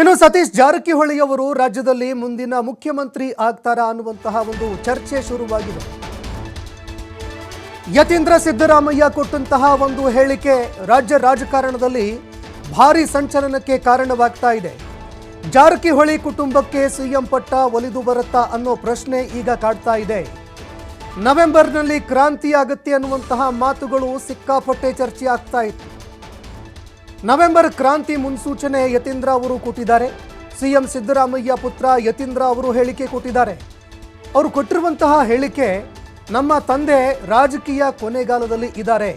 ಇನ್ನು ಸತೀಶ್ ಜಾರಕಿಹೊಳಿ ಅವರು ರಾಜ್ಯದಲ್ಲಿ ಮುಂದಿನ ಮುಖ್ಯಮಂತ್ರಿ ಆಗ್ತಾರಾ ಅನ್ನುವಂತಹ ಒಂದು ಚರ್ಚೆ ಶುರುವಾಗಿದೆ. ಯತೀಂದ್ರ ಸಿದ್ದರಾಮಯ್ಯ ಕೊಟ್ಟಂತಹ ಒಂದು ಹೇಳಿಕೆ ರಾಜ್ಯ ರಾಜಕಾರಣದಲ್ಲಿ ಭಾರಿ ಸಂಚಲನಕ್ಕೆ ಕಾರಣವಾಗ್ತಾ ಇದೆ. ಜಾರಕಿಹೊಳಿ ಕುಟುಂಬಕ್ಕೆ ಸಿಎಂ ಪಟ್ಟ ಒಲಿದು ಬರುತ್ತಾ ಅನ್ನೋ ಪ್ರಶ್ನೆ ಈಗ ಕಾಡ್ತಾ ಇದೆ. ನವೆಂಬರ್ನಲ್ಲಿ ಕ್ರಾಂತಿ ಆಗುತ್ತೆ ಅನ್ನುವಂತಹ ಮಾತುಗಳು ಸಿಕ್ಕಾಪಟ್ಟೆ ಚರ್ಚೆ ಆಗ್ತಾ ಇತ್ತು. ನವೆಂಬರ್ ಕ್ರಾಂತಿ ಮುನ್ಸೂಚನೆ ಯತೀಂದ್ರ ಅವರು ಕೊಟ್ಟಿದ್ದಾರೆ. ಸಿಎಂ ಸಿದ್ದರಾಮಯ್ಯ ಪುತ್ರ ಯತೀಂದ್ರ ಅವರು ಹೇಳಿಕೆ ಕೊಟ್ಟಿದ್ದಾರೆ. ಅವರು ಕೊಟ್ಟಿರುವಂತಹ ಹೇಳಿಕೆ, ನಮ್ಮ ತಂದೆ ರಾಜಕೀಯ ಕೊನೆಗಾಲದಲ್ಲಿ ಇದ್ದಾರೆ,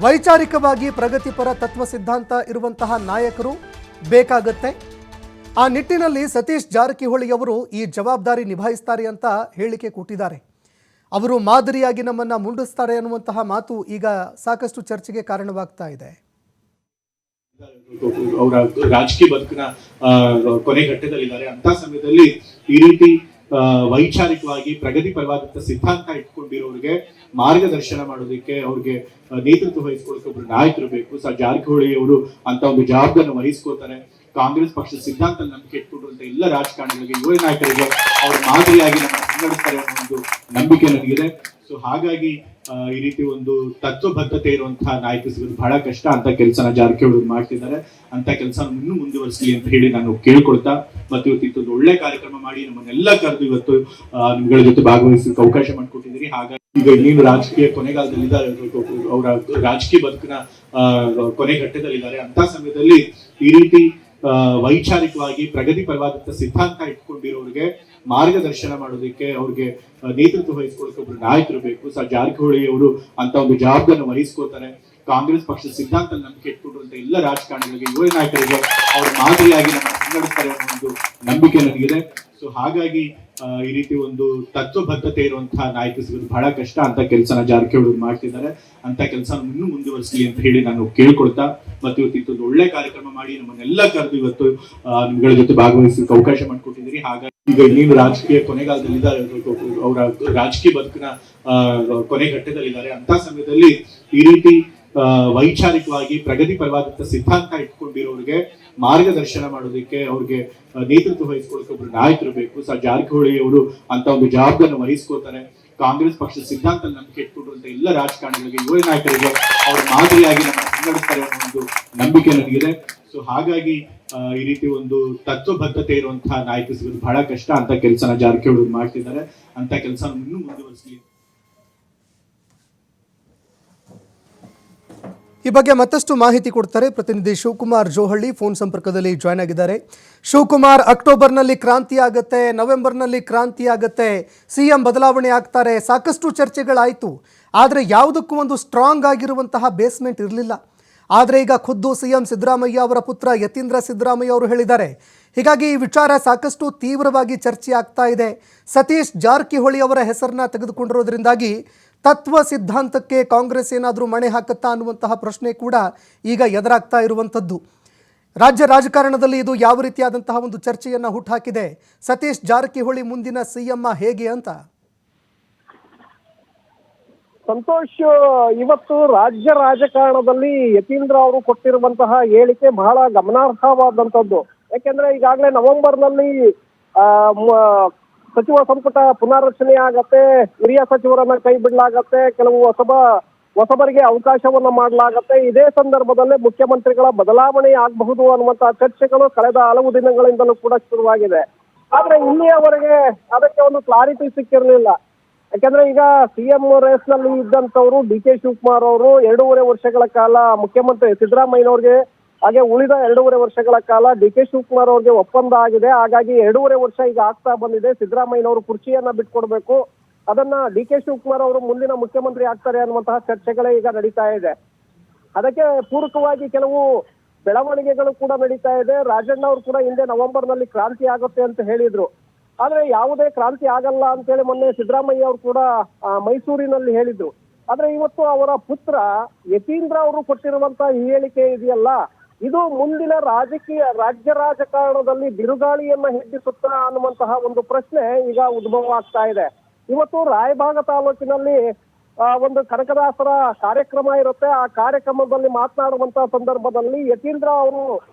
ವೈಚಾರಿಕವಾಗಿ ಪ್ರಗತಿಪರ ತತ್ವ ಸಿದ್ಧಾಂತ ಇರುವಂತಹ ನಾಯಕರು ಬೇಕಾಗುತ್ತೆ. ಆ ನಿಟ್ಟಿನಲ್ಲಿ ಸತೀಶ್ ಜಾರಕಿಹೊಳಿ ಅವರು ಈ ಜವಾಬ್ದಾರಿ ನಿಭಾಯಿಸ್ತಾರೆ ಅಂತ ಹೇಳಿಕೆ ಕೊಟ್ಟಿದ್ದಾರೆ. ಅವರು ಮಾದರಿಯಾಗಿ ನಮ್ಮನ್ನ ಮುನ್ನಡೆಸ್ತಾರೆ ಅನ್ನುವಂತಹ ಮಾತು ಈಗ ಸಾಕಷ್ಟು ಚರ್ಚೆಗೆ ಕಾರಣವಾಗ್ತಾ ಇದೆ. ಅವರ ರಾಜಕೀಯ ಬದುಕಿನ ಕೊನೆ ಘಟ್ಟದಲ್ಲಿದ್ದಾರೆ ಅಂತ ಸಮಯದಲ್ಲಿ ಈ ರೀತಿ ವೈಚಾರಿಕವಾಗಿ ಪ್ರಗತಿಪರವಾದಂತ ಸಿದ್ಧಾಂತ ಇಟ್ಕೊಂಡಿರೋರಿಗೆ ಮಾರ್ಗದರ್ಶನ ಮಾಡೋದಕ್ಕೆ, ಅವ್ರಿಗೆ ನೇತೃತ್ವ ವಹಿಸ್ಕೊಳ್ಳೋಕೆ ಒಬ್ರು ನಾಯಕರು ಬೇಕು. ಜಾರಕಿಹೊಳಿ ಅವರು ಅಂತ ಒಂದು ಜವಾಬ್ದಾರಿ ವಹಿಸ್ಕೋತಾರೆ. ಕಾಂಗ್ರೆಸ್ ಪಕ್ಷದ ಸಿದ್ಧಾಂತ ನಂಬಿಕೆ ಇಟ್ಕೊಂಡಿರುವಂತ ಎಲ್ಲ ರಾಜಕಾರಣಿಗಳಿಗೆ, ಯುವ ನಾಯಕರಿಗೆ ಅವ್ರ ಮಾದರಿಯಾಗಿ ನಮ್ಮ ಮುನ್ನಡೆಸ್ತಾರೆ ಅನ್ನೋ ಒಂದು ನಂಬಿಕೆ ನನಗಿದೆ. ಸೊ ಹಾಗಾಗಿ ಈ ರೀತಿ ಒಂದು ತತ್ವಬದ್ಧತೆ ಇರುವಂತಹ ನಾಯಕ ಸಿಗೋದು ಬಹಳ ಕಷ್ಟ. ಅಂತ ಕೆಲಸನ ಜಾರಕಿಹೊಳಿ ಮಾಡ್ತಿದ್ದಾರೆ. ಅಂತ ಕೆಲಸ ಇನ್ನೂ ಮುಂದುವರಿಸಲಿ ಅಂತ ಹೇಳಿ ನಾನು ಕೇಳ್ಕೊಳ್ತಾ, ಮತ್ತೆ ಇವತ್ತು ಒಳ್ಳೆ ಕಾರ್ಯಕ್ರಮ ಮಾಡಿ ನಮ್ಮನ್ನೆಲ್ಲ ಕರೆದು ಇವತ್ತು ನಿಮ್ಗಳ ಜೊತೆ ಭಾಗವಹಿಸಲಿಕ್ಕೆ ಅವಕಾಶ ಮಾಡಿಕೊಟ್ಟಿದ್ದೀರಿ. ಹಾಗಾಗಿ ಈಗ ಇನ್ನೇನು ರಾಜಕೀಯ ಕೊನೆಗಾಲದಲ್ಲಿದ್ದಾರೆ, ಅವರ ರಾಜಕೀಯ ಬದುಕಿನ ಕೊನೆ ಘಟ್ಟದಲ್ಲಿದ್ದಾರೆ. ಅಂತ ಸಮಯದಲ್ಲಿ ಈ ರೀತಿ ವೈಚಾರಿಕವಾಗಿ ಪ್ರಗತಿಪರವಾದಂತ ಸಿದ್ಧಾಂತ ಇಟ್ಕೊಂಡಿರೋರಿಗೆ ಮಾರ್ಗದರ್ಶನ ಮಾಡೋದಕ್ಕೆ, ಅವ್ರಿಗೆ ನೇತೃತ್ವ ವಹಿಸ್ಕೊಳ್ಳೋಕೆ ಒಬ್ರು ನಾಯಕರು ಬೇಕು. ಜಾರಕಿಹೊಳಿ ಅವರು ಅಂತ ಒಂದು ಜವಾಬ್ದಾರಿ ವಹಿಸ್ಕೋತಾರೆ. ಕಾಂಗ್ರೆಸ್ ಪಕ್ಷದ ಸಿದ್ಧಾಂತ ನಂಬಿಕೆ ಇಟ್ಕೊಂಡಿರುವಂತ ಎಲ್ಲ ರಾಜಕಾರಣಿಗಳಿಗೆ, ಯುವ ನಾಯಕರಿಗೆ ಅವ್ರ ಮಾದರಿಯಾಗಿ ನಮ್ಮ ಮುನ್ನಡೆಸ್ತಾರೆ ಅನ್ನೋ ಒಂದು ನಂಬಿಕೆ ನನಗಿದೆ. ಸೊ ಹಾಗಾಗಿ ಈ ರೀತಿ ಒಂದು ತತ್ವಬದ್ಧತೆ ಇರುವಂತಹ ನಾಯಕ ಸಿಗೋದು ಬಹಳ ಕಷ್ಟ. ಅಂತ ಕೆಲಸನ ಜಾರಕಿಹೊಳಿ ಮಾಡ್ತಿದ್ದಾರೆ. ಅಂತ ಕೆಲಸ ಇನ್ನೂ ಮುಂದುವರಿಸಲಿ ಅಂತ ಹೇಳಿ ನಾನು ಕೇಳ್ಕೊಳ್ತಾ, ಮತ್ತೆ ಇವತ್ತು ಒಳ್ಳೆ ಕಾರ್ಯಕ್ರಮ ಮಾಡಿ ನಮ್ಮನ್ನೆಲ್ಲ ಕರೆದು ಇವತ್ತು ನಿಮ್ಗಳ ಜೊತೆ ಭಾಗವಹಿಸಲಿಕ್ಕೆ ಅವಕಾಶ ಮಾಡಿಕೊಟ್ಟಿದ್ದೀರಿ. ಹಾಗಾಗಿ ಈಗ ಇನ್ನೇನು ರಾಜಕೀಯ ಕೊನೆಗಾಲದಲ್ಲಿದ್ದಾರೆ, ಅವರ ರಾಜಕೀಯ ಬದುಕಿನ ಕೊನೆ ಘಟ್ಟದಲ್ಲಿದ್ದಾರೆ. ಅಂತ ಸಮಯದಲ್ಲಿ ಈ ರೀತಿ ವೈಚಾರಿಕವಾಗಿ ಪ್ರಗತಿಪರವಾದಂತ ಸಿದ್ಧಾಂತ ಇಟ್ಕೊಂಡಿರೋರಿಗೆ ಮಾರ್ಗದರ್ಶನ ಮಾಡೋದಕ್ಕೆ, ಅವ್ರಿಗೆ ನೇತೃತ್ವ ವಹಿಸ್ಕೊಳ್ಳೋಕೆ ಒಬ್ರು ನಾಯಕರು ಬೇಕು. ಜಾರಕಿಹೊಳಿ ಅವರು ಅಂತ ಒಂದು ಜವಾಬ್ದಾರಿ ವಹಿಸ್ಕೋತಾರೆ. ಕಾಂಗ್ರೆಸ್ ಪಕ್ಷದ ಸಿದ್ಧಾಂತ ನಂಬಿಕೆ ಇಟ್ಕೊಂಡಿರುವಂತ ಎಲ್ಲ ರಾಜಕಾರಣಿಗಳಿಗೆ, ಯುವ ನಾಯಕರಿಗೆ ಅವ್ರ ಮಾದರಿಯಾಗಿ ನಮ್ಮ ಮುನ್ನಡೆಸ್ತಾರೆ ಅನ್ನೋ ಒಂದು ನಂಬಿಕೆ ನನಗಿದೆ. ಸೊ ಹಾಗಾಗಿ ಈ ರೀತಿ ಒಂದು ತತ್ವಬದ್ಧತೆ ಇರುವಂತಹ ನಾಯಕ ಸಿಗೋದು ಬಹಳ ಕಷ್ಟ. ಅಂತ ಕೆಲಸನ ಜಾರಕಿಹೊಳಿ ಮಾಡ್ತಿದ್ದಾರೆ. ಅಂತ ಕೆಲಸ ಇನ್ನೂ ಮುಂದುವರಿಸಲಿ. ಈ ಬಗ್ಗೆ ಮತ್ತಷ್ಟು ಮಾಹಿತಿ ಕೊಡ್ತಾರೆ ಪ್ರತಿನಿಧಿ ಶಿವಕುಮಾರ್ ಜೋಹಳ್ಳಿ, ಫೋನ್ ಸಂಪರ್ಕದಲ್ಲಿ ಜಾಯ್ನ್ ಆಗಿದ್ದಾರೆ. ಶಿವಕುಮಾರ್, ಅಕ್ಟೋಬರ್ನಲ್ಲಿ ಕ್ರಾಂತಿ ಆಗುತ್ತೆ, ನವೆಂಬರ್ನಲ್ಲಿ ಕ್ರಾಂತಿ ಆಗುತ್ತೆ, ಸಿಎಂ ಬದಲಾವಣೆ ಆಗ್ತಾರೆ, ಸಾಕಷ್ಟು ಚರ್ಚೆಗಳಾಯಿತು. ಆದರೆ ಯಾವುದಕ್ಕೂ ಒಂದು ಸ್ಟ್ರಾಂಗ್ ಆಗಿರುವಂತಹ ಬೇಸ್ಮೆಂಟ್ ಇರಲಿಲ್ಲ. ಆದರೆ ಈಗ ಖುದ್ದು ಸಿಎಂ ಸಿದ್ದರಾಮಯ್ಯ ಅವರ ಪುತ್ರ ಯತೀಂದ್ರ ಸಿದ್ದರಾಮಯ್ಯ ಅವರು ಹೇಳಿದ್ದಾರೆ. ಹೀಗಾಗಿ ಈ ವಿಚಾರ ಸಾಕಷ್ಟು ತೀವ್ರವಾಗಿ ಚರ್ಚೆ ಆಗ್ತಾ ಇದೆ. ಸತೀಶ್ ಜಾರಕಿಹೊಳಿ ಅವರ ಹೆಸರನ್ನ ತೆಗೆದುಕೊಂಡಿರೋದ್ರಿಂದಾಗಿ ತತ್ವ ಸಿದ್ಧಾಂತಕ್ಕೆ ಕಾಂಗ್ರೆಸ್ ಏನಾದರೂ ಮಣೆ ಹಾಕುತ್ತಾ ಅನ್ನುವಂತಹ ಪ್ರಶ್ನೆ ಕೂಡ ಈಗ ಎದುರಾಗ್ತಾ ಇರುವಂಥದ್ದು. ರಾಜ್ಯ ರಾಜಕಾರಣದಲ್ಲಿ ಇದು ಯಾವ ರೀತಿಯಾದಂತಹ ಒಂದು ಚರ್ಚೆಯನ್ನು ಹುಟ್ಟುಹಾಕಿದೆ. ಸತೀಶ್ ಜಾರಕಿಹೊಳಿ ಮುಂದಿನ ಸಿಎಂ ಹೇಗೆ ಅಂತ ಸಂತೋಷ್, ಇವತ್ತು ರಾಜ್ಯ ರಾಜಕಾರಣದಲ್ಲಿ ಯತೀಂದ್ರ ಅವರು ಕೊಟ್ಟಿರುವಂತಹ ಹೇಳಿಕೆ ಬಹಳ ಗಮನಾರ್ಹವಾದಂಥದ್ದು. ಯಾಕೆಂದ್ರೆ ಈಗಾಗಲೇ ನವೆಂಬರ್ನಲ್ಲಿ ಸಚಿವ ಸಂಪುಟ ಪುನಾರಚನೆ ಆಗತ್ತೆ, ಹಿರಿಯ ಸಚಿವರನ್ನ ಕೈ ಬಿಡಲಾಗತ್ತೆ, ಕೆಲವು ಹೊಸಬರಿಗೆ ಅವಕಾಶವನ್ನ ಮಾಡಲಾಗತ್ತೆ. ಇದೇ ಸಂದರ್ಭದಲ್ಲೇ ಮುಖ್ಯಮಂತ್ರಿಗಳ ಬದಲಾವಣೆ ಆಗಬಹುದು ಅನ್ನುವಂತಹ ಚರ್ಚೆಗಳು ಕಳೆದ ಹಲವು ದಿನಗಳಿಂದಲೂ ಕೂಡ ಶುರುವಾಗಿದೆ. ಆದ್ರೆ ಇಲ್ಲಿಯವರೆಗೆ ಅದಕ್ಕೆ ಒಂದು ಕ್ಲಾರಿಟಿ ಸಿಕ್ಕಿರಲಿಲ್ಲ. ಯಾಕಂದ್ರೆ ಈಗ ಸಿಎಂ ರೇಸ್ ನಲ್ಲಿ ಇದ್ದಂತವ್ರು ಡಿ.ಕೆ. ಶಿವಕುಮಾರ್ ಅವರು 2.5 ವರ್ಷಗಳ ಕಾಲ ಮುಖ್ಯಮಂತ್ರಿ ಸಿದ್ದರಾಮಯ್ಯನವ್ರಿಗೆ, ಹಾಗೆ ಉಳಿದ 2.5 ವರ್ಷಗಳ ಕಾಲ ಡಿ.ಕೆ. ಶಿವಕುಮಾರ್ ಅವ್ರಿಗೆ ಒಪ್ಪಂದ ಆಗಿದೆ. ಹಾಗಾಗಿ 2.5 ವರ್ಷ ಈಗ ಆಗ್ತಾ ಬಂದಿದೆ. ಸಿದ್ದರಾಮಯ್ಯನವರು ಕುರ್ಚಿಯನ್ನ ಬಿಟ್ಕೊಡ್ಬೇಕು, ಅದನ್ನ ಡಿ.ಕೆ. ಶಿವಕುಮಾರ್ ಅವರು ಮುಂದಿನ ಮುಖ್ಯಮಂತ್ರಿ ಆಗ್ತಾರೆ ಅನ್ನುವಂತಹ ಚರ್ಚೆಗಳೇ ಈಗ ನಡೀತಾ ಇದೆ. ಅದಕ್ಕೆ ಪೂರಕವಾಗಿ ಕೆಲವು ಬೆಳವಣಿಗೆಗಳು ಕೂಡ ನಡೀತಾ ಇದೆ. ರಾಜಣ್ಣ ಅವರು ಕೂಡ ಹಿಂದೆ ನವೆಂಬರ್ನಲ್ಲಿ ಕ್ರಾಂತಿ ಆಗುತ್ತೆ ಅಂತ ಹೇಳಿದ್ರು. ಆದ್ರೆ ಯಾವುದೇ ಕ್ರಾಂತಿ ಆಗಲ್ಲ ಅಂತೇಳಿ ಮೊನ್ನೆ ಸಿದ್ದರಾಮಯ್ಯ ಅವರು ಕೂಡ ಮೈಸೂರಿನಲ್ಲಿ ಹೇಳಿದ್ರು. ಆದ್ರೆ ಇವತ್ತು ಅವರ ಪುತ್ರ ಯತೀಂದ್ರ ಅವರು ಕೊಟ್ಟಿರುವಂತಹ ಈ ಹೇಳಿಕೆ ಇದೆಯಲ್ಲ, ಇದು ಮುಂದಿನ ರಾಜ್ಯ ರಾಜಕಾರಣದಲ್ಲಿ ಬಿರುಗಾಳಿಯನ್ನ ಹೆಚ್ಚಿಸುತ್ತಾ ಅನ್ನುವಂತಹ ಒಂದು ಪ್ರಶ್ನೆ ಈಗ ಉದ್ಭವ ಆಗ್ತಾ ಇದೆ. ಇವತ್ತು ರಾಯಭಾಗ ತಾಲೂಕಿನಲ್ಲಿ ಒಂದು ಕನಕದಾಸರ ಕಾರ್ಯಕ್ರಮ ಇರುತ್ತೆ. ಆ ಕಾರ್ಯಕ್ರಮದಲ್ಲಿ ಮಾತನಾಡುವಂತಹ ಸಂದರ್ಭದಲ್ಲಿ ಯತೀಂದ್ರ ಅವರು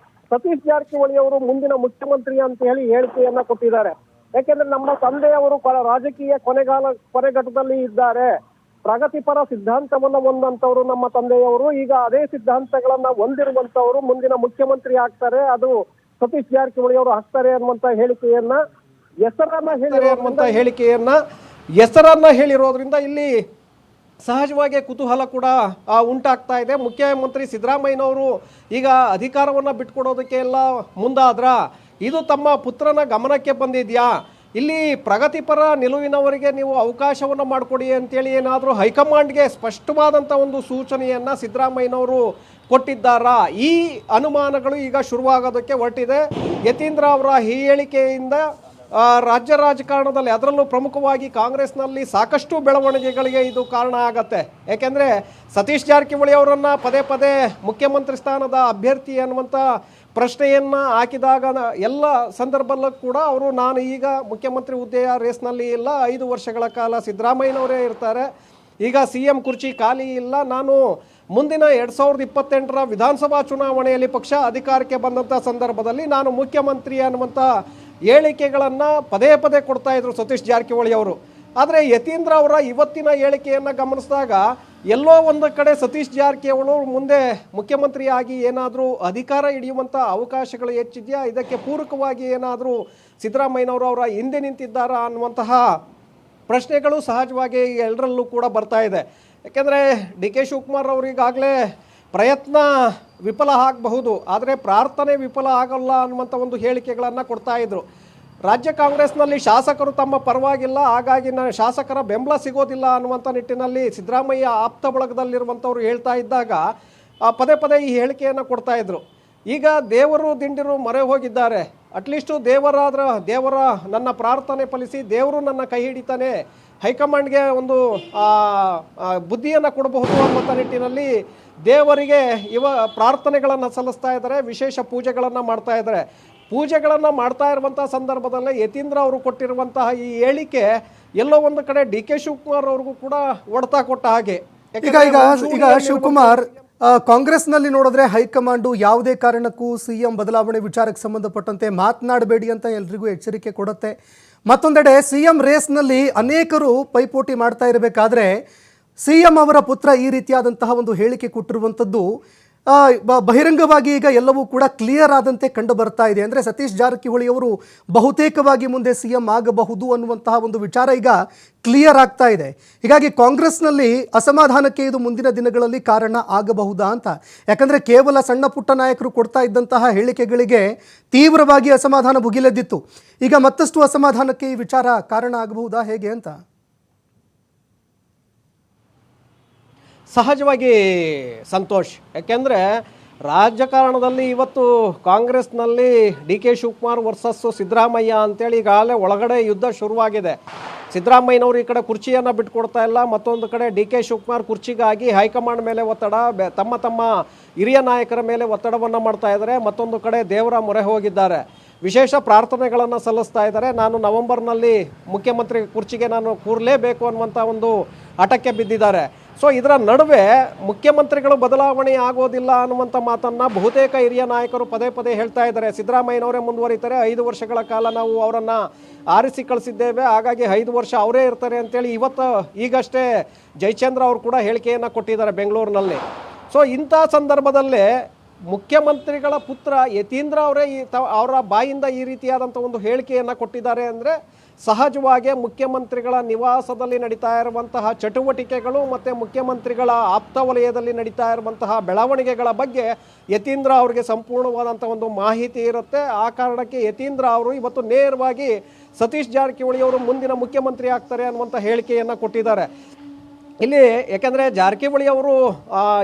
ಸತೀಶ್ ಜಾರಕಿಹೊಳಿ ಅವರು ಮುಂದಿನ ಮುಖ್ಯಮಂತ್ರಿ ಅಂತ ಹೇಳಿ ಹೇಳಿಕೆಯನ್ನ ಕೊಟ್ಟಿದ್ದಾರೆ. ಯಾಕೆಂದ್ರೆ ನಮ್ಮ ತಂದೆಯವರು ರಾಜಕೀಯ ಕೊನೆಘಟ್ಟದಲ್ಲಿ ಇದ್ದಾರೆ. ಪ್ರಗತಿಪರ ಸಿದ್ಧಾಂತವನ್ನ ಹೊಂದಂತವ್ರು ನಮ್ಮ ತಂದೆಯವರು. ಈಗ ಅದೇ ಸಿದ್ಧಾಂತಗಳನ್ನ ಹೊಂದಿರುವಂತವ್ರು ಮುಂದಿನ ಮುಖ್ಯಮಂತ್ರಿ ಆಗ್ತಾರೆ, ಅದು ಸತೀಶ್ ಜಾರಕಿಹೊಳಿ ಅವರು ಆಗ್ತಾರೆ ಅನ್ನುವಂತ ಹೆಸರನ್ನ ಹೇಳಿರೋದ್ರಿಂದ ಇಲ್ಲಿ ಸಹಜವಾಗಿ ಕುತೂಹಲ ಕೂಡ ಉಂಟಾಗ್ತಾ ಇದೆ. ಮುಖ್ಯಮಂತ್ರಿ ಸಿದ್ದರಾಮಯ್ಯನವರು ಈಗ ಅಧಿಕಾರವನ್ನು ಬಿಟ್ಕೊಡೋದಕ್ಕೆ ಎಲ್ಲ ಮುಂದಾದ್ರ, ಇದು ತಮ್ಮ ಪುತ್ರನ ಗಮನಕ್ಕೆ ಬಂದಿದೆಯಾ? ಇಲ್ಲಿ ಪ್ರಗತಿಪರ ನಿಲುವಿನವರಿಗೆ ನೀವು ಅವಕಾಶವನ್ನು ಮಾಡಿಕೊಡಿ ಅಂತೇಳಿ ಏನಾದರೂ ಹೈಕಮಾಂಡ್ಗೆ ಸ್ಪಷ್ಟವಾದಂಥ ಒಂದು ಸೂಚನೆಯನ್ನು ಸಿದ್ದರಾಮಯ್ಯನವರು ಕೊಟ್ಟಿದ್ದಾರಾ? ಈ ಅನುಮಾನಗಳು ಈಗ ಶುರುವಾಗೋದಕ್ಕೆ ಹೊರಟಿದೆ. ಯತೀಂದ್ರ ಅವರ ಈ ಹೇಳಿಕೆಯಿಂದ ರಾಜ್ಯ ರಾಜಕಾರಣದಲ್ಲಿ, ಅದರಲ್ಲೂ ಪ್ರಮುಖವಾಗಿ ಕಾಂಗ್ರೆಸ್ನಲ್ಲಿ ಸಾಕಷ್ಟು ಬೆಳವಣಿಗೆಗಳಿಗೆ ಇದು ಕಾರಣ ಆಗತ್ತೆ. ಯಾಕೆಂದರೆ ಸತೀಶ್ ಜಾರಕಿಹೊಳಿ ಅವರನ್ನು ಪದೇ ಪದೇ ಮುಖ್ಯಮಂತ್ರಿ ಸ್ಥಾನದ ಅಭ್ಯರ್ಥಿ ಅನ್ನುವಂಥ ಪ್ರಶ್ನೆಯನ್ನು ಹಾಕಿದಾಗ ಎಲ್ಲ ಸಂದರ್ಭದಲ್ಲೂ ಕೂಡ ಅವರು ನಾನು ಈಗ ಮುಖ್ಯಮಂತ್ರಿ ಹುದ್ದೆಯ ರೇಸ್ನಲ್ಲಿ ಇಲ್ಲ, 5 ವರ್ಷಗಳ ಕಾಲ ಸಿದ್ದರಾಮಯ್ಯನವರೇ ಇರ್ತಾರೆ, ಈಗ CM ಕುರ್ಚಿ ಖಾಲಿ ಇಲ್ಲ, ನಾನು ಮುಂದಿನ 2028ರ ವಿಧಾನಸಭಾ ಚುನಾವಣೆಯಲ್ಲಿ ಪಕ್ಷ ಅಧಿಕಾರಕ್ಕೆ ಬಂದಂಥ ಸಂದರ್ಭದಲ್ಲಿ ನಾನು ಮುಖ್ಯಮಂತ್ರಿ ಅನ್ನುವಂಥ ಹೇಳಿಕೆಗಳನ್ನು ಪದೇ ಪದೇ ಕೊಡ್ತಾ ಇದ್ರು ಸತೀಶ್ ಜಾರಕಿಹೊಳಿ ಅವರು. ಆದರೆ ಯತೀಂದ್ರ ಅವರ ಇವತ್ತಿನ ಹೇಳಿಕೆಯನ್ನು ಗಮನಿಸಿದಾಗ ಎಲ್ಲೋ ಒಂದು ಕಡೆ ಸತೀಶ್ ಜಾರಕಿಹೊಳಿ ಮುಂದೆ ಮುಖ್ಯಮಂತ್ರಿಯಾಗಿ ಏನಾದರೂ ಅಧಿಕಾರ ಹಿಡಿಯುವಂಥ ಅವಕಾಶಗಳು ಹೆಚ್ಚಿದೆಯಾ, ಇದಕ್ಕೆ ಪೂರಕವಾಗಿ ಏನಾದರೂ ಸಿದ್ದರಾಮಯ್ಯನವರು ಅವರ ಹಿಂದೆ ನಿಂತಿದ್ದಾರಾ ಅನ್ನುವಂತಹ ಪ್ರಶ್ನೆಗಳು ಸಹಜವಾಗಿ ಎಲ್ಲರಲ್ಲೂ ಕೂಡ ಬರ್ತಾ ಇದೆ. ಯಾಕೆಂದರೆ DK ಶಿವಕುಮಾರ್ ಅವರು ಈಗಾಗಲೇ ಪ್ರಯತ್ನ ವಿಫಲ ಆಗಬಹುದು, ಆದರೆ ಪ್ರಾರ್ಥನೆ ವಿಫಲ ಆಗಲ್ಲ ಅನ್ನುವಂಥ ಒಂದು ಹೇಳಿಕೆಗಳನ್ನು ಕೊಡ್ತಾ ಇದ್ರು. ರಾಜ್ಯ ಕಾಂಗ್ರೆಸ್ನಲ್ಲಿ ಶಾಸಕರು ತಮ್ಮ ಪರವಾಗಿಲ್ಲ, ಹಾಗಾಗಿ ಶಾಸಕರ ಬೆಂಬಲ ಸಿಗೋದಿಲ್ಲ ಅನ್ನುವಂಥ ನಿಟ್ಟಿನಲ್ಲಿ ಸಿದ್ದರಾಮಯ್ಯ ಆಪ್ತ ಬಳಗದಲ್ಲಿರುವಂಥವ್ರು ಹೇಳ್ತಾ ಇದ್ದಾಗ ಪದೇ ಪದೇ ಈ ಹೇಳಿಕೆಯನ್ನು ಕೊಡ್ತಾ ಇದ್ರು. ಈಗ ದೇವರು ದಿಂಡಿರು ಮೊರೆ ಹೋಗಿದ್ದಾರೆ. ಅಟ್ಲೀಸ್ಟು ದೇವರ ನನ್ನ ಪ್ರಾರ್ಥನೆ ಫಲಿಸಿ ದೇವರು ನನ್ನ ಕೈ ಹಿಡಿತಾನೆ, ಹೈಕಮಾಂಡ್ಗೆ ಒಂದು ಬುದ್ಧಿಯನ್ನು ಕೊಡಬಹುದು ಅನ್ನುವಂಥ ನಿಟ್ಟಿನಲ್ಲಿ ದೇವರಿಗೆ ಪ್ರಾರ್ಥನೆಗಳನ್ನು ಸಲ್ಲಿಸ್ತಾ ಇದ್ದಾರೆ, ವಿಶೇಷ ಪೂಜೆಗಳನ್ನು ಮಾಡ್ತಾ ಇದ್ದಾರೆ. ಪೂಜೆಗಳನ್ನು ಮಾಡ್ತಾ ಇರುವಂಥ ಸಂದರ್ಭದಲ್ಲೇ ಯತೀಂದ್ರ ಅವರು ಕೊಟ್ಟಿರುವಂತಹ ಈ ಹೇಳಿಕೆ ಎಲ್ಲೋ ಒಂದು ಕಡೆ DK ಶಿವಕುಮಾರ್ ಅವ್ರಿಗೂ ಕೂಡ ಹೊಡೆತ ಕೊಟ್ಟ ಹಾಗೆ. ಈಗ ಶಿವಕುಮಾರ್, ಕಾಂಗ್ರೆಸ್ನಲ್ಲಿ ನೋಡಿದ್ರೆ ಹೈಕಮಾಂಡು ಯಾವುದೇ ಕಾರಣಕ್ಕೂ CM ಬದಲಾವಣೆ ವಿಚಾರಕ್ಕೆ ಸಂಬಂಧಪಟ್ಟಂತೆ ಮಾತನಾಡಬೇಡಿ ಅಂತ ಎಲ್ರಿಗೂ ಎಚ್ಚರಿಕೆ ಕೊಡುತ್ತೆ. ಮತ್ತೊಂದೆಡೆ CM ರೇಸ್ನಲ್ಲಿ ಅನೇಕರು ಪೈಪೋಟಿ ಮಾಡ್ತಾ ಇರಬೇಕಾದ್ರೆ CM ಅವರ ಪುತ್ರ ಈ ರೀತಿಯಾದಂತಹ ಒಂದು ಹೇಳಿಕೆ ಕೊಟ್ಟಿರುವಂಥದ್ದು ಬಹಿರಂಗವಾಗಿ ಈಗ ಎಲ್ಲವೂ ಕೂಡ ಕ್ಲಿಯರ್ ಆದಂತೆ ಕಂಡು ಬರ್ತಾ ಇದೆ. ಅಂದರೆ ಸತೀಶ್ ಜಾರಕಿಹೊಳಿ ಅವರು ಬಹುತೇಕವಾಗಿ ಮುಂದೆ CM ಆಗಬಹುದು ಅನ್ನುವಂತಹ ಒಂದು ವಿಚಾರ ಈಗ ಕ್ಲಿಯರ್ ಆಗ್ತಾ ಇದೆ. ಹೀಗಾಗಿ ಕಾಂಗ್ರೆಸ್ನಲ್ಲಿ ಅಸಮಾಧಾನಕ್ಕೆ ಇದು ಮುಂದಿನ ದಿನಗಳಲ್ಲಿ ಕಾರಣ ಆಗಬಹುದಾ ಅಂತ. ಯಾಕಂದರೆ ಕೇವಲ ಸಣ್ಣ ಪುಟ್ಟ ನಾಯಕರು ಕೊಡ್ತಾ ಇದ್ದಂತಹ ಹೇಳಿಕೆಗಳಿಗೆ ತೀವ್ರವಾಗಿ ಅಸಮಾಧಾನ ಭುಗಿಲೆದ್ದಿತ್ತು. ಈಗ ಮತ್ತಷ್ಟು ಅಸಮಾಧಾನಕ್ಕೆ ಈ ವಿಚಾರ ಕಾರಣ ಆಗಬಹುದಾ, ಹೇಗೆ ಅಂತ? ಸಹಜವಾಗಿ ಸಂತೋಷ್, ಯಾಕೆಂದರೆ ರಾಜಕಾರಣದಲ್ಲಿ ಇವತ್ತು ಕಾಂಗ್ರೆಸ್ನಲ್ಲಿ DK ಶಿವಕುಮಾರ್ ವರ್ಸಸ್ ಸಿದ್ದರಾಮಯ್ಯ ಅಂತೇಳಿ ಈಗಾಗಲೇ ಒಳಗಡೆ ಯುದ್ಧ ಶುರುವಾಗಿದೆ. ಸಿದ್ದರಾಮಯ್ಯನವರು ಈ ಕಡೆ ಕುರ್ಚಿಯನ್ನು ಬಿಟ್ಕೊಡ್ತಾ ಇಲ್ಲ, ಮತ್ತೊಂದು ಕಡೆ DK ಶಿವಕುಮಾರ್ ಕುರ್ಚಿಗಾಗಿ ಹೈಕಮಾಂಡ್ ಮೇಲೆ ಒತ್ತಡ, ತಮ್ಮ ಹಿರಿಯ ನಾಯಕರ ಮೇಲೆ ಒತ್ತಡವನ್ನು ಮಾಡ್ತಾ ಇದ್ದಾರೆ. ಮತ್ತೊಂದು ಕಡೆ ದೇವರ ಮೊರೆ ಹೋಗಿದ್ದಾರೆ, ವಿಶೇಷ ಪ್ರಾರ್ಥನೆಗಳನ್ನು ಸಲ್ಲಿಸ್ತಾ ಇದ್ದಾರೆ. ನಾನು ನವೆಂಬರ್ನಲ್ಲಿ ಮುಖ್ಯಮಂತ್ರಿ ಕುರ್ಚಿಗೆ ನಾನು ಕೂರಲೇಬೇಕು ಅನ್ನುವಂಥ ಒಂದು ಹಠಕ್ಕೆ ಬಿದ್ದಿದ್ದಾರೆ. ಸೊ ಇದರ ನಡುವೆ ಮುಖ್ಯಮಂತ್ರಿಗಳು ಬದಲಾವಣೆ ಆಗೋದಿಲ್ಲ ಅನ್ನುವಂಥ ಮಾತನ್ನು ಬಹುತೇಕ ಹಿರಿಯ ನಾಯಕರು ಪದೇ ಪದೇ ಹೇಳ್ತಾ ಇದ್ದಾರೆ. ಸಿದ್ದರಾಮಯ್ಯನವರೇ ಮುಂದುವರಿತಾರೆ, 5 ವರ್ಷಗಳ ಕಾಲ ನಾವು ಅವರನ್ನು ಆರಿಸಿ ಕಳಿಸಿದ್ದೇವೆ, ಹಾಗಾಗಿ 5 ವರ್ಷ ಅವರೇ ಇರ್ತಾರೆ ಅಂತೇಳಿ ಈಗಷ್ಟೇ ಜಯಚಂದ್ರ ಅವರು ಕೂಡ ಹೇಳಿಕೆಯನ್ನು ಕೊಟ್ಟಿದ್ದಾರೆ ಬೆಂಗಳೂರಿನಲ್ಲಿ. ಸೊ ಇಂಥ ಸಂದರ್ಭದಲ್ಲೇ ಮುಖ್ಯಮಂತ್ರಿಗಳ ಪುತ್ರ ಯತೀಂದ್ರ ಅವರೇ ಅವರ ಬಾಯಿಂದ ಈ ರೀತಿಯಾದಂಥ ಒಂದು ಹೇಳಿಕೆಯನ್ನು ಕೊಟ್ಟಿದ್ದಾರೆ ಅಂದರೆ ಸಹಜವಾಗಿ ಮುಖ್ಯಮಂತ್ರಿಗಳ ನಿವಾಸದಲ್ಲಿ ನಡೀತಾ ಇರುವಂತಹ ಚಟುವಟಿಕೆಗಳು ಮತ್ತು ಮುಖ್ಯಮಂತ್ರಿಗಳ ಆಪ್ತ ವಲಯದಲ್ಲಿ ನಡೀತಾ ಇರುವಂತಹ ಬೆಳವಣಿಗೆಗಳ ಬಗ್ಗೆ ಯತೀಂದ್ರ ಅವರಿಗೆ ಸಂಪೂರ್ಣವಾದಂಥ ಒಂದು ಮಾಹಿತಿ ಇರುತ್ತೆ. ಆ ಕಾರಣಕ್ಕೆ ಯತೀಂದ್ರ ಅವರು ಇವತ್ತು ನೇರವಾಗಿ ಸತೀಶ್ ಜಾರಕಿಹೊಳಿ ಅವರು ಮುಂದಿನ ಮುಖ್ಯಮಂತ್ರಿ ಆಗ್ತಾರೆ ಅನ್ನುವಂಥ ಹೇಳಿಕೆಯನ್ನು ಕೊಟ್ಟಿದ್ದಾರೆ. ಇಲ್ಲಿ ಯಾಕೆಂದರೆ ಜಾರಕಿಹೊಳಿ ಅವರು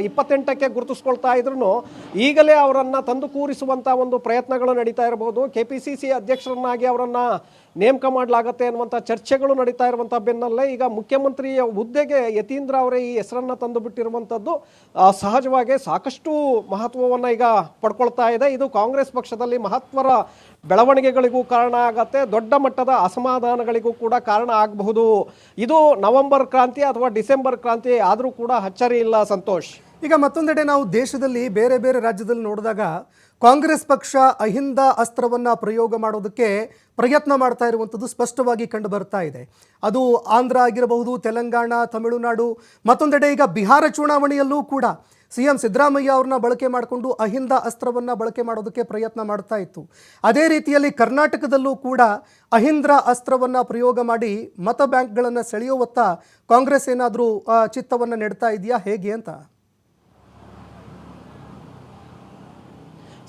28ಕ್ಕೆ ಗುರುತಿಸ್ಕೊಳ್ತಾ ಇದ್ರು, ಈಗಲೇ ಅವರನ್ನು ತಂದು ಕೂರಿಸುವಂಥ ಒಂದು ಪ್ರಯತ್ನಗಳು ನಡೀತಾ ಇರಬಹುದು. KPCC ಅಧ್ಯಕ್ಷರನ್ನಾಗಿ ಅವರನ್ನು ನೇಮಕ ಮಾಡಲಾಗತ್ತೆ ಅನ್ನುವಂಥ ಚರ್ಚೆಗಳು ನಡೀತಾ ಇರುವಂಥ ಬೆನ್ನಲ್ಲೇ ಈಗ ಮುಖ್ಯಮಂತ್ರಿಯ ಹುದ್ದೆಗೆ ಯತೀಂದ್ರ ಅವರೇ ಈ ಹೆಸರನ್ನು ತಂದು ಬಿಟ್ಟಿರುವಂಥದ್ದು ಸಹಜವಾಗಿ ಸಾಕಷ್ಟು ಮಹತ್ವವನ್ನು ಈಗ ಪಡ್ಕೊಳ್ತಾ ಇದೆ. ಇದು ಕಾಂಗ್ರೆಸ್ ಪಕ್ಷದಲ್ಲಿ ಮಹತ್ವದ ಬೆಳವಣಿಗೆಗಳಿಗೂ ಕಾರಣ ಆಗತ್ತೆ, ದೊಡ್ಡ ಮಟ್ಟದ ಅಸಮಾಧಾನಗಳಿಗೂ ಕೂಡ ಕಾರಣ ಆಗಬಹುದು. ಇದು ನವೆಂಬರ್ ಕ್ರಾಂತಿ ಅಥವಾ ಡಿಸೆಂಬರ್ ಕ್ರಾಂತಿ ಆದರೂ ಕೂಡ ಅಚ್ಚರಿ ಇಲ್ಲ ಸಂತೋಷ್. ಈಗ ಮತ್ತೊಂದೆಡೆ ನಾವು ದೇಶದಲ್ಲಿ ಬೇರೆ ಬೇರೆ ರಾಜ್ಯದಲ್ಲಿ ನೋಡಿದಾಗ ಕಾಂಗ್ರೆಸ್ ಪಕ್ಷ ಅಹಿಂದ ಅಸ್ತ್ರವನ್ನು ಪ್ರಯೋಗ ಮಾಡೋದಕ್ಕೆ ಪ್ರಯತ್ನ ಮಾಡ್ತಾ ಇರುವಂಥದ್ದು ಸ್ಪಷ್ಟವಾಗಿ ಕಂಡು ಬರ್ತಾ ಇದೆ. ಅದು ಆಂಧ್ರ ಆಗಿರಬಹುದು, ತೆಲಂಗಾಣ, ತಮಿಳುನಾಡು, ಮತ್ತೊಂದೆಡೆ ಈಗ ಬಿಹಾರ ಚುನಾವಣೆಯಲ್ಲೂ ಕೂಡ CM ಸಿದ್ದರಾಮಯ್ಯ ಅವ್ರನ್ನ ಬಳಕೆ ಮಾಡಿಕೊಂಡು ಅಹಿಂದ ಅಸ್ತ್ರವನ್ನು ಬಳಕೆ ಮಾಡೋದಕ್ಕೆ ಪ್ರಯತ್ನ ಮಾಡ್ತಾ ಇತ್ತು. ಅದೇ ರೀತಿಯಲ್ಲಿ ಕರ್ನಾಟಕದಲ್ಲೂ ಕೂಡ ಅಹಿಂದ ಅಸ್ತ್ರವನ್ನು ಪ್ರಯೋಗ ಮಾಡಿ ಮತ ಬ್ಯಾಂಕ್ಗಳನ್ನು ಸೆಳೆಯುವತ್ತ ಕಾಂಗ್ರೆಸ್ ಏನಾದರೂ ಚಿತ್ತವನ್ನು ನೆಡ್ತಾ ಇದೆಯಾ ಹೇಗೆ ಅಂತ?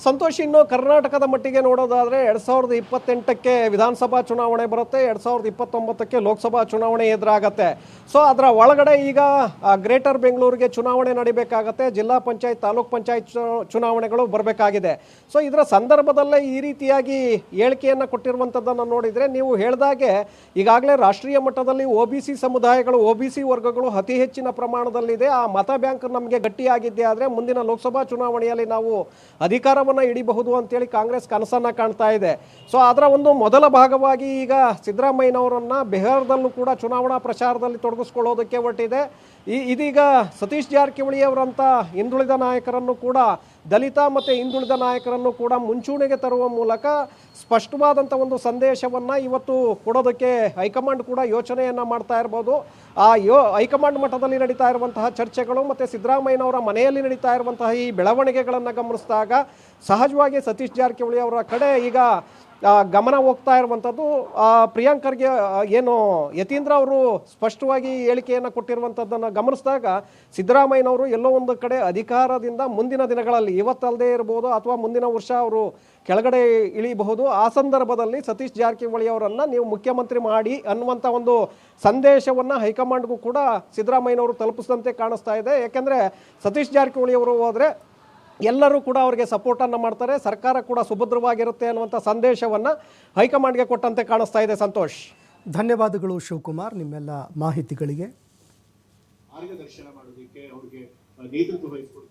ಸಂತೋಷ್, ಇನ್ನು ಕರ್ನಾಟಕದ ಮಟ್ಟಿಗೆ ನೋಡೋದಾದರೆ 2028ಕ್ಕೆ ವಿಧಾನಸಭಾ ಚುನಾವಣೆ ಬರುತ್ತೆ, 2029ಕ್ಕೆ ಲೋಕಸಭಾ ಚುನಾವಣೆ ಎದುರಾಗತ್ತೆ. ಸೊ ಅದರ ಒಳಗಡೆ ಈಗ ಗ್ರೇಟರ್ ಬೆಂಗಳೂರಿಗೆ ಚುನಾವಣೆ ನಡಿಬೇಕಾಗತ್ತೆ, ಜಿಲ್ಲಾ ಪಂಚಾಯತ್, ತಾಲೂಕ್ ಪಂಚಾಯತ್ ಚುನಾವಣೆಗಳು ಬರಬೇಕಾಗಿದೆ. ಸೊ ಇದರ ಸಂದರ್ಭದಲ್ಲೇ ಈ ರೀತಿಯಾಗಿ ಹೇಳಿಕೆಯನ್ನು ಕೊಟ್ಟಿರುವಂಥದ್ದನ್ನು ನೋಡಿದರೆ ನೀವು ಹೇಳಿದಾಗೆ ಈಗಾಗಲೇ ರಾಷ್ಟ್ರೀಯ ಮಟ್ಟದಲ್ಲಿ OBC ಸಮುದಾಯಗಳು, OBC ವರ್ಗಗಳು ಅತಿ ಹೆಚ್ಚಿನ ಪ್ರಮಾಣದಲ್ಲಿದೆ. ಆ ಮತ ಬ್ಯಾಂಕ್ ನಮಗೆ ಗಟ್ಟಿಯಾಗಿದ್ದೇ ಆದರೆ ಮುಂದಿನ ಲೋಕಸಭಾ ಚುನಾವಣೆಯಲ್ಲಿ ನಾವು ಅಧಿಕಾರವನ್ನು ಹಿಡಿಬಹುದು ಅಂತೇಳಿ ಕಾಂಗ್ರೆಸ್ ಕನಸನ್ನ ಕಾಣ್ತಾ ಇದೆ. ಸೊ ಅದರ ಒಂದು ಮೊದಲ ಭಾಗವಾಗಿ ಈಗ ಸಿದ್ದರಾಮಯ್ಯನವರನ್ನ ಬಿಹಾರದಲ್ಲೂ ಕೂಡ ಚುನಾವಣಾ ಪ್ರಚಾರದಲ್ಲಿ ತೊಡಗಿಸ್ಕೊಳ್ಳೋದಕ್ಕೆ ಹೊರಟಿದೆ. ಇದೀಗ ಸತೀಶ್ ಜಾರಕಿಹೊಳಿ ಅವರಂತ ಹಿಂದುಳಿದ ನಾಯಕರನ್ನು ಕೂಡ, ದಲಿತ ಮತ್ತು ಹಿಂದುಳಿದ ನಾಯಕರನ್ನು ಕೂಡ ಮುಂಚೂಣಿಗೆ ತರುವ ಮೂಲಕ ಸ್ಪಷ್ಟವಾದಂಥ ಒಂದು ಸಂದೇಶವನ್ನು ಇವತ್ತು ಕೊಡೋದಕ್ಕೆ ಹೈಕಮಾಂಡ್ ಕೂಡ ಯೋಚನೆಯನ್ನು ಮಾಡ್ತಾ ಇರ್ಬೋದು. ಆ ಹೈಕಮಾಂಡ್ ಮಟ್ಟದಲ್ಲಿ ನಡೀತಾ ಇರುವಂತಹ ಚರ್ಚೆಗಳು ಮತ್ತು ಸಿದ್ದರಾಮಯ್ಯನವರ ಮನೆಯಲ್ಲಿ ನಡೀತಾ ಇರುವಂತಹ ಈ ಬೆಳವಣಿಗೆಗಳನ್ನು ಗಮನಿಸಿದಾಗ ಸಹಜವಾಗಿ ಸತೀಶ್ ಜಾರಕಿಹೊಳಿ ಅವರ ಕಡೆ ಈಗ ಗಮನ ಹೋಗ್ತಾ ಇರುವಂಥದ್ದು. ಪ್ರಿಯಾಂಕ್ ಖರ್ಗೆ ಏನು ಯತೀಂದ್ರ ಅವರು ಸ್ಪಷ್ಟವಾಗಿ ಹೇಳಿಕೆಯನ್ನು ಕೊಟ್ಟಿರುವಂಥದ್ದನ್ನು ಗಮನಿಸಿದಾಗ ಸಿದ್ದರಾಮಯ್ಯನವರು ಎಲ್ಲೋ ಒಂದು ಕಡೆ ಅಧಿಕಾರದಿಂದ ಮುಂದಿನ ದಿನಗಳಲ್ಲಿ, ಇವತ್ತಲ್ಲದೆ ಇರ್ಬೋದು ಅಥವಾ ಮುಂದಿನ ವರ್ಷ ಅವರು ಕೆಳಗಡೆ ಇಳಿಬಹುದು, ಆ ಸಂದರ್ಭದಲ್ಲಿ ಸತೀಶ್ ಜಾರಕಿಹೊಳಿ ಅವರನ್ನು ನೀವು ಮುಖ್ಯಮಂತ್ರಿ ಮಾಡಿ ಅನ್ನುವಂಥ ಒಂದು ಸಂದೇಶವನ್ನು ಹೈಕಮಾಂಡ್ಗೂ ಕೂಡ ಸಿದ್ದರಾಮಯ್ಯನವರು ತಲುಪಿಸಿದಂತೆ ಕಾಣಿಸ್ತಾ ಇದೆ. ಯಾಕೆಂದರೆ ಸತೀಶ್ ಜಾರಕಿಹೊಳಿ ಅವರು ಹೋದರೆ ಎಲ್ಲರೂ ಕೂಡ ಅವರಿಗೆ ಸಪೋರ್ಟನ್ನು ಮಾಡ್ತಾರೆ, ಸರ್ಕಾರ ಕೂಡ ಸುಭದ್ರವಾಗಿರುತ್ತೆ ಅನ್ನುವಂಥ ಸಂದೇಶವನ್ನು ಹೈಕಮಾಂಡ್ಗೆ ಕೊಟ್ಟಂತೆ ಕಾಣಿಸ್ತಾ ಇದೆ. ಸಂತೋಷ್, ಧನ್ಯವಾದಗಳು ಶಿವಕುಮಾರ್ ನಿಮ್ಮೆಲ್ಲ ಮಾಹಿತಿಗಳಿಗೆ. ಮಾರ್ಗದರ್ಶನ ಮಾಡೋದಕ್ಕೆ ಅವ್ರಿಗೆ ನೇತೃತ್ವ ವಹಿಸಿಕೊಡ್ತಾರೆ.